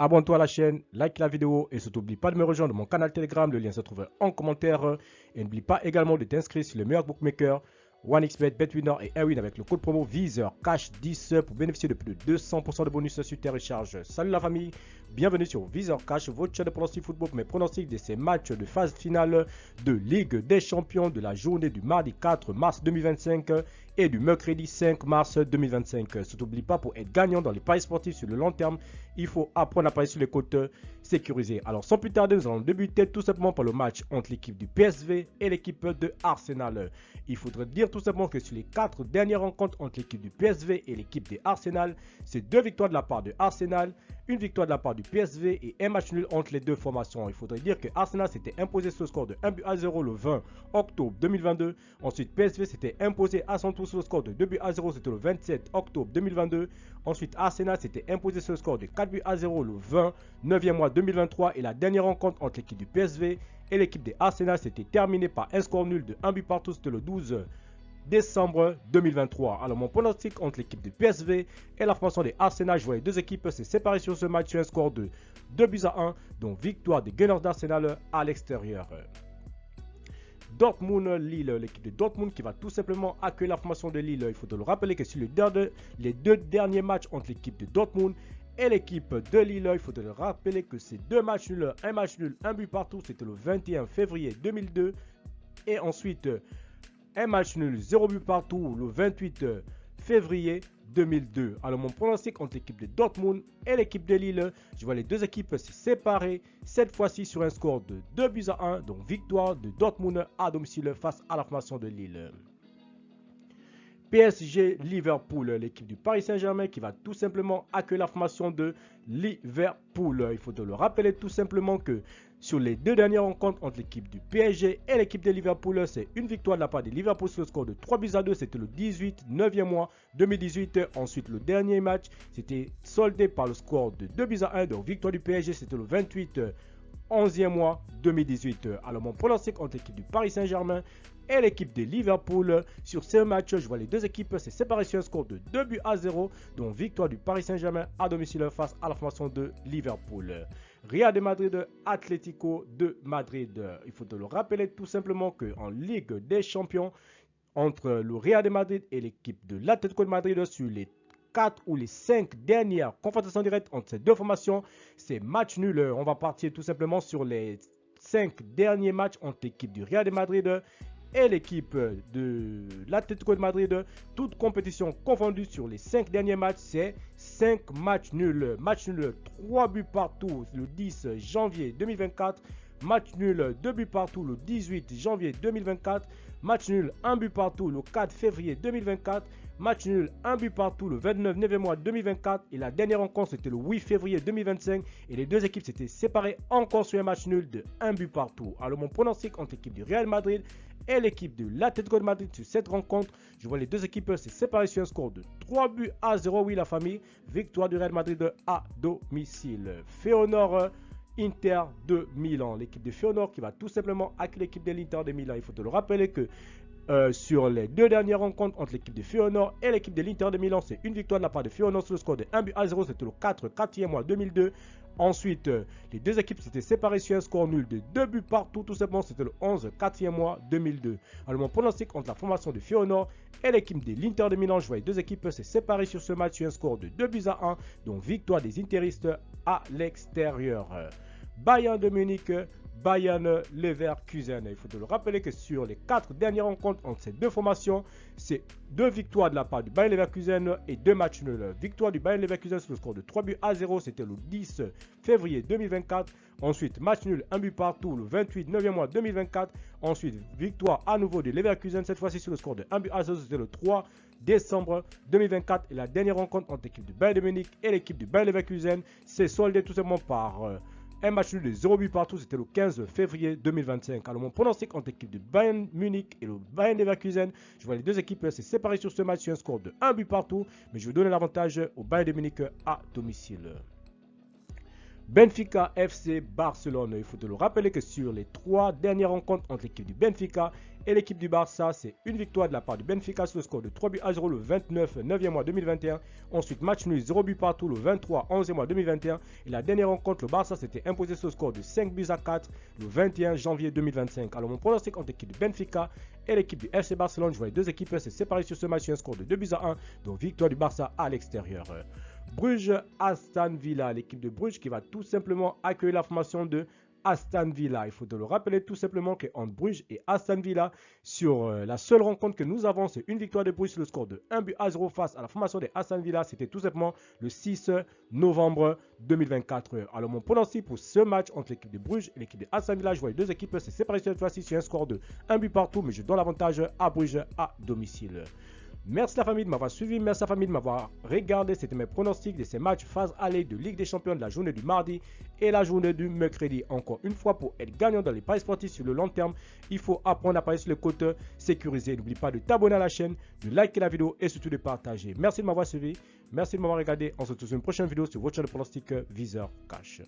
Abonne-toi à la chaîne, like la vidéo et surtout n'oublie pas de me rejoindre mon canal Telegram. Le lien se trouve en commentaire. Et n'oublie pas également de t'inscrire sur le meilleur bookmaker, OneXBet, BetWinner et Airwin avec le code promo VizorCash10 pour bénéficier de plus de 200% de bonus sur tes recharges. Salut la famille, bienvenue sur VizorCash, votre chaîne de pronostic football pour mes pronostics de ces matchs de phase finale de Ligue des Champions de la journée du mardi 4 mars 2025 et du mercredi 5 mars 2025. Surtout n'oublie pas, pour être gagnant dans les paris sportifs sur le long terme, il faut apprendre à parier sur les côtes sécurisées. Alors sans plus tarder, nous allons débuter tout simplement par le match entre l'équipe du PSV et l'équipe de Arsenal. Il faudrait dire tout simplement que sur les 4 dernières rencontres entre l'équipe du PSV et l'équipe de Arsenal, c'est 2 victoires de la part de Arsenal, une victoire de la part du PSV et un match nul entre les deux formations. Il faudrait dire que Arsenal s'était imposé sur le score de 1-0 le 20 octobre 2022. Ensuite, PSV s'était imposé à son tour sur le score de 2-0, c'était le 27 octobre 2022. Ensuite, Arsenal s'était imposé sur le score de 4-0 le 29e mois 2023. Et la dernière rencontre entre l'équipe du PSV et l'équipe des Arsenal s'était terminée par un score nul de 1 but partout, c'était le 12 décembre 2023. Alors mon pronostic entre l'équipe du PSV et la formation des Arsenal, je vois les deux équipes se séparer sur ce match sur un score de 2-1, donc victoire des Gunners d'Arsenal à l'extérieur. Dortmund-Lille, l'équipe de Dortmund qui va tout simplement accueillir la formation de Lille. Il faut te le rappeler que sur les deux derniers matchs entre l'équipe de Dortmund et l'équipe de Lille, il faut te le rappeler que ces deux matchs nuls, un match nul, un but partout, c'était le 21 février 2002 et ensuite un match nul, 0 but partout, le 28 février 2002. Alors mon pronostic entre l'équipe de Dortmund et l'équipe de Lille, je vois les deux équipes se séparer, cette fois-ci sur un score de 2-1, donc victoire de Dortmund à domicile face à la formation de Lille. PSG Liverpool, l'équipe du Paris Saint-Germain qui va tout simplement accueillir la formation de Liverpool. Il faut te le rappeler tout simplement que sur les deux dernières rencontres entre l'équipe du PSG et l'équipe de Liverpool, c'est une victoire de la part de Liverpool sur le score de 3-2. C'était le 18, 9e mois 2018. Ensuite, le dernier match, c'était soldé par le score de 2-1. Donc, victoire du PSG, c'était le 28, 11e mois 2018. Alors, mon pronostic entre l'équipe du Paris Saint-Germain et l'équipe de Liverpool sur ce match, je vois les deux équipes se séparer sur un score de 2-0, donc victoire du Paris Saint-Germain à domicile face à la formation de Liverpool. Real de Madrid, Atlético de Madrid. Il faut te le rappeler tout simplement qu'en Ligue des Champions, entre le Real de Madrid et l'équipe de l'Atlético de Madrid, sur les 4 ou les 5 dernières confrontations directes entre ces deux formations, c'est match nul. On va partir tout simplement sur les 5 derniers matchs entre l'équipe du Real de Madrid et l'équipe de l'Atlético de Madrid, toute compétition confondue sur les 5 derniers matchs, c'est 5 matchs nuls. Match nul, 3 buts partout le 10 janvier 2024. Match nul, 2 buts partout le 18 janvier 2024. Match nul, 1 but partout le 4 février 2024. Match nul, 1 but partout le 29 mois 2024. Et la dernière rencontre, c'était le 8 février 2025. Et les deux équipes s'étaient séparées encore sur un match nul de 1 but partout. Alors mon pronostic entre l'équipe du Real Madrid et l'équipe de l'Atlético de Madrid sur cette rencontre, je vois les deux équipes se séparer sur un score de 3-0. Oui la famille, victoire du Real Madrid à domicile. Feyenoord Inter de Milan, l'équipe de Feyenoord qui va tout simplement accueillir l'équipe de l'Inter de Milan. Il faut te le rappeler que sur les deux dernières rencontres entre l'équipe de Feyenoord et l'équipe de l'Inter de Milan, c'est une victoire de la part de Feyenoord sur le score de 1-0, c'était le 4e mois 2002. Ensuite, les deux équipes s'étaient séparées sur un score nul de 2 buts partout, tout simplement, c'était le 4e mois 2002. Alors mon pronostic entre la formation de Feyenoord et l'équipe de l'Inter de Milan, je vois les deux équipes se séparer sur ce match sur un score de 2-1, donc victoire des Interistes à l'extérieur. Bayern de Munich, Bayern Leverkusen. Il faut te le rappeler que sur les 4 dernières rencontres entre ces deux formations, c'est 2 victoires de la part du Bayern Leverkusen et 2 matchs nuls. Victoire du Bayern Leverkusen sur le score de 3-0, c'était le 10 février 2024. Ensuite, match nul, 1 but partout le 28 9e mois 2024. Ensuite, victoire à nouveau de Leverkusen, cette fois-ci sur le score de 1-0, c'était le 3 décembre 2024. Et la dernière rencontre entre l'équipe du Bayern de Munich et l'équipe du Bayern Leverkusen s'est soldée tout simplement par un match nul de 0 but partout, c'était le 15 février 2025. Alors mon pronostic entre l'équipe de Bayern Munich et le Bayern Leverkusen, je vois les deux équipes se séparer sur ce match sur un score de 1 but partout, mais je vais donner l'avantage au Bayern de Munich à domicile. Benfica FC Barcelone. Il faut te le rappeler que sur les 3 dernières rencontres entre l'équipe du Benfica et l'équipe du Barça, c'est une victoire de la part du Benfica sur le score de 3-0 le 29 9e mois 2021. Ensuite, match nul 0 but partout le 23 11e mois 2021. Et la dernière rencontre, le Barça s'était imposé sur le score de 5-4 le 21 janvier 2025. Alors mon pronostic entre l'équipe du Benfica et l'équipe du FC Barcelone, je vois les deux équipes se séparer sur ce match sur un score de 2-1, donc victoire du Barça à l'extérieur. Bruges, Aston Villa, l'équipe de Bruges qui va tout simplement accueillir la formation de Aston Villa. Il faut te le rappeler tout simplement qu'entre Bruges et Aston Villa, sur la seule rencontre que nous avons, c'est une victoire de Bruges sur le score de 1-0 face à la formation de Aston Villa. C'était tout simplement le 6 novembre 2024. Alors mon pronostic pour ce match entre l'équipe de Bruges et l'équipe de Aston Villa, je vois les deux équipes se séparer cette fois-ci sur un score de 1 but partout, mais je donne l'avantage à Bruges à domicile. Merci la famille de m'avoir suivi, merci la famille de m'avoir regardé. C'était mes pronostics de ces matchs phase aller de Ligue des Champions de la journée du mardi et la journée du mercredi. Encore une fois, pour être gagnant dans les paris sportifs sur le long terme, il faut apprendre à parier sur les côtes sécurisées. N'oublie pas de t'abonner à la chaîne, de liker la vidéo et surtout de partager. Merci de m'avoir suivi, merci de m'avoir regardé. On se retrouve sur une prochaine vidéo sur votre chaîne de pronostic Viseur Cash.